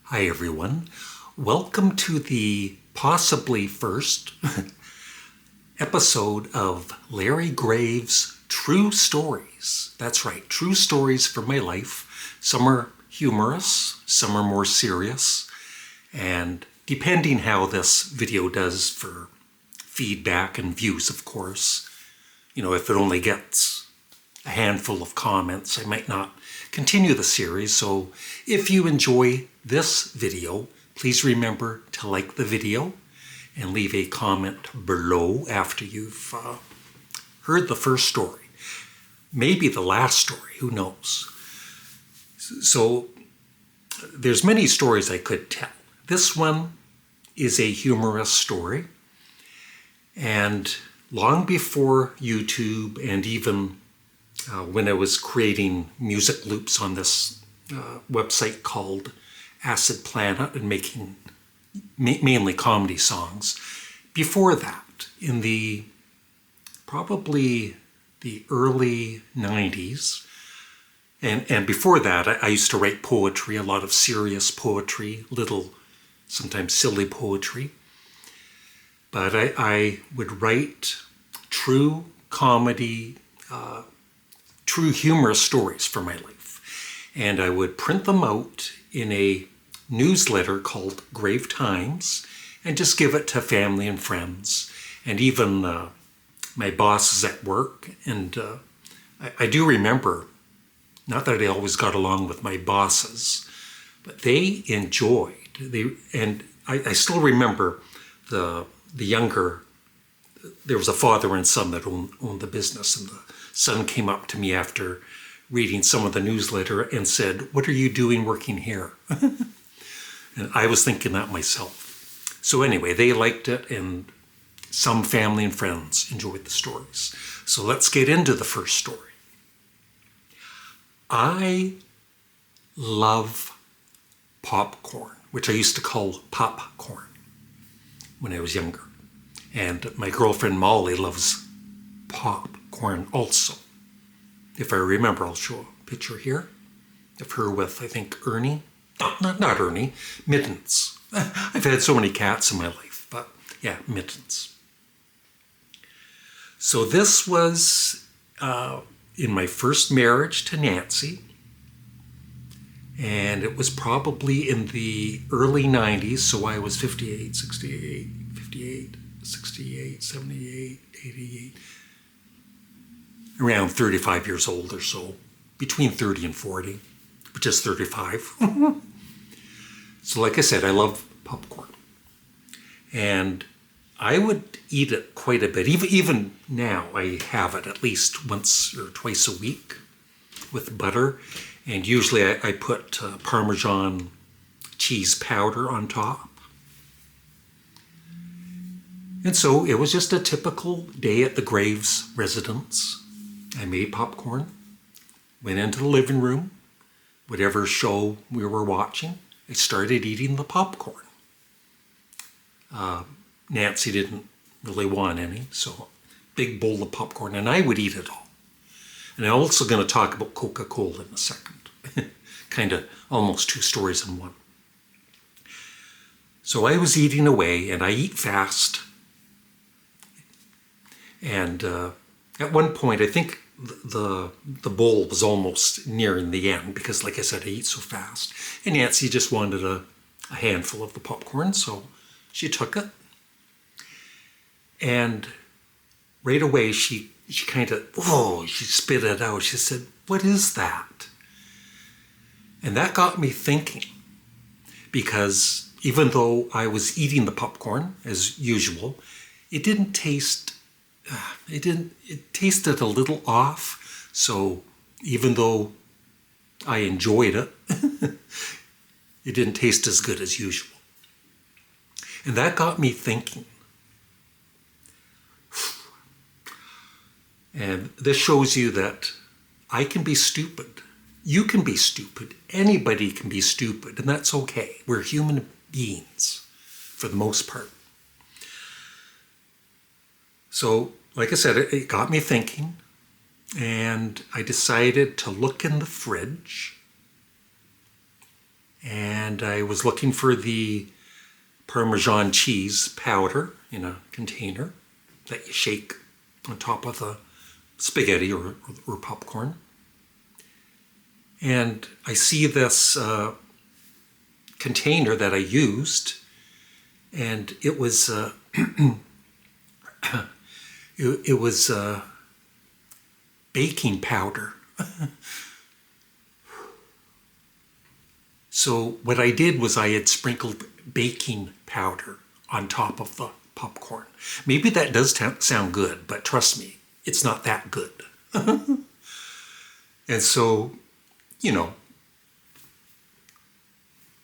Hi everyone. Welcome to the possibly first episode of Larry Graves' True Stories. That's right, true stories from my life. Some are humorous, some are more serious, and depending how this video does for feedback and views, of course, if it only gets a handful of comments, I might not continue the series. So if you enjoy this video, please remember to like the video and leave a comment below after you've heard the first story. Maybe the last story, who knows? So there's many stories I could tell. This one is a humorous story, and long before YouTube and even when I was creating music loops on this website called Acid Planet and making mainly comedy songs, before that, in probably the early 90s, and before that, I used to write poetry, a lot of serious poetry, little, sometimes silly poetry. But I would write true comedy, true humorous stories for my life. And I would print them out in a newsletter called Grave Times and just give it to family and friends and even my bosses at work. And I do remember, not that I always got along with my bosses, but they enjoyed, and I still remember the younger, there was a father and son that owned the business, and the son came up to me after reading some of the newsletter and said, "What are you doing working here?" And I was thinking that myself. So anyway, they liked it, and some family and friends enjoyed the stories. So let's get into the first story. I love popcorn, which I used to call popcorn when I was younger. And my girlfriend Molly loves popcorn also. If I remember, I'll show a picture here of her with, I think, Ernie. Not Ernie, Mittens. I've had so many cats in my life, but yeah, Mittens. So this was in my first marriage to Nancy, and it was probably in the early 90s, so I was 58, 68, 58, 68, 78, 88, around 35 years old or so, between 30 and 40, which is 35. So like I said, I love popcorn. And I would eat it quite a bit. Even now, I have it at least once or twice a week with butter. And usually I put Parmesan cheese powder on top. And so it was just a typical day at the Graves residence. I made popcorn, went into the living room, whatever show we were watching, I started eating the popcorn. Nancy didn't really want any, so big bowl of popcorn, and I would eat it all. And I'm also going to talk about Coca-Cola in a second. Kind of almost two stories in one. So I was eating away, and I eat fast. And at one point, I think the bowl was almost nearing the end because, like I said, I eat so fast. And Nancy just wanted a handful of the popcorn, so she took it. And right away, she kind of, she spit it out. She said, "What is that?" And that got me thinking, because even though I was eating the popcorn as usual, it didn't taste, it tasted a little off. So even though I enjoyed it, it didn't taste as good as usual. And that got me thinking. And this shows you that I can be stupid. You can be stupid. Anybody can be stupid, and that's okay. We're human beings, for the most part. So, like I said, it got me thinking, and I decided to look in the fridge and I was looking for the Parmesan cheese powder in a container that you shake on top of the spaghetti or popcorn. And I see this container that I used, and it was it was baking powder. So what I did was I had sprinkled baking powder on top of the popcorn. Maybe that does sound good, but trust me, it's not that good. And so, you know,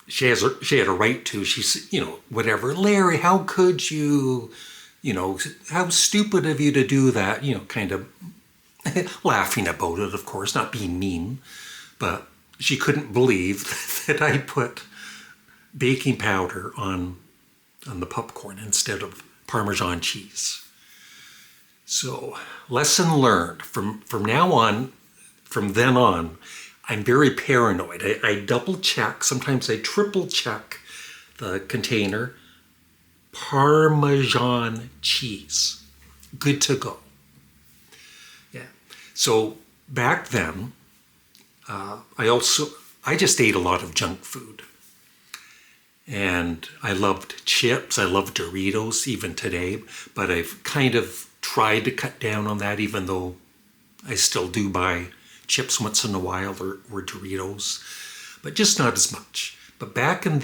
she had a right to, she's, you know, whatever, Larry, how could you, you know, how stupid of you to do that, you know, kind of laughing about it, of course, not being mean, but she couldn't believe that I put baking powder on the popcorn instead of Parmesan cheese. So, lesson learned. From now on, from then on, I'm very paranoid. I double check, sometimes I triple check the container. Parmesan cheese. Good to go. Yeah. So back then, I just ate a lot of junk food. And I loved chips, I loved Doritos even today, but I've kind of tried to cut down on that, even though I still do buy chips once in a while or Doritos, but just not as much. But back in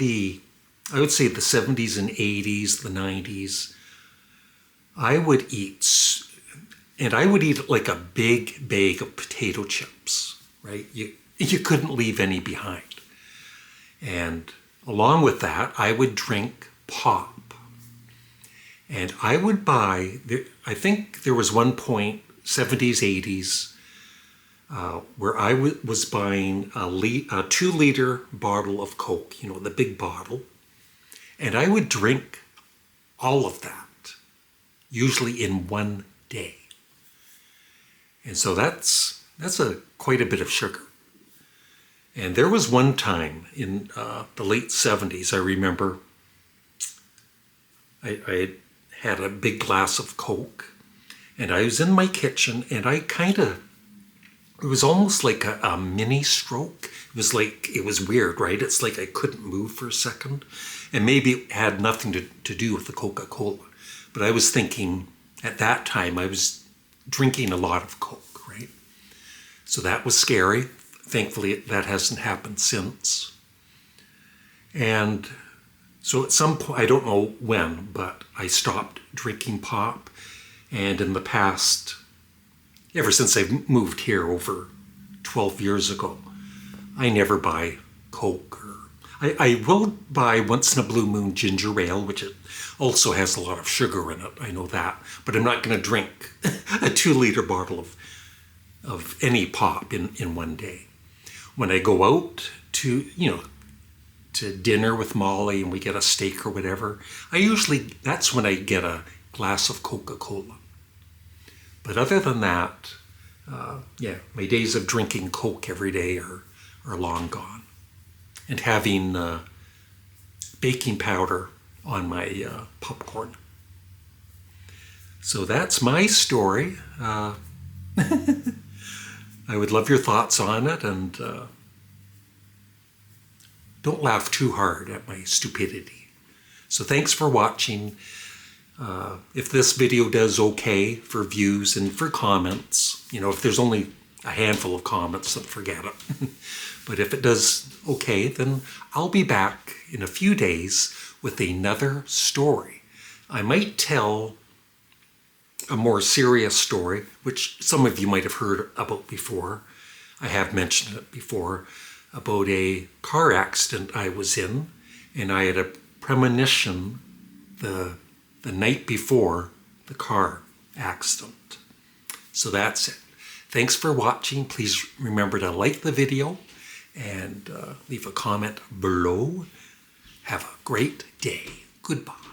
I would say the 70s and 80s, the 90s, I would eat like a big bag of potato chips, right? You couldn't leave any behind. And along with that, I would drink pop. And I would buy, I think there was one point, 70s, 80s, where I was buying a 2-liter bottle of Coke, you know, the big bottle. And I would drink all of that, usually in one day. And so that's quite a bit of sugar. And there was one time in the late 70s, I remember, I had a big glass of Coke, and I was in my kitchen, and it was almost like a mini stroke. It was weird, right? It's like I couldn't move for a second. And maybe it had nothing to do with the Coca-Cola. But I was thinking, at that time, I was drinking a lot of Coke, right? So that was scary. Thankfully, that hasn't happened since. And so at some point, I don't know when, but I stopped drinking pop. And in the past, ever since I moved here over 12 years ago, I never buy Coke. I will buy once in a blue moon ginger ale, which it also has a lot of sugar in it. I know that. But I'm not going to drink a 2-liter bottle of any pop in one day. When I go out to dinner with Molly and we get a steak or whatever, that's when I get a glass of Coca-Cola. But other than that, my days of drinking Coke every day are long gone. And having baking powder on my popcorn. So that's my story. I would love your thoughts on it, and don't laugh too hard at my stupidity. So thanks for watching. If this video does okay for views and for comments, if there's only a handful of comments, then forget it. But if it does okay, then I'll be back in a few days with another story. I might tell a more serious story, which some of you might have heard about before. I have mentioned it before, about a car accident I was in, and I had a premonition the night before the car accident. So that's it. Thanks for watching. Please remember to like the video and leave a comment below. Have a great day. Goodbye.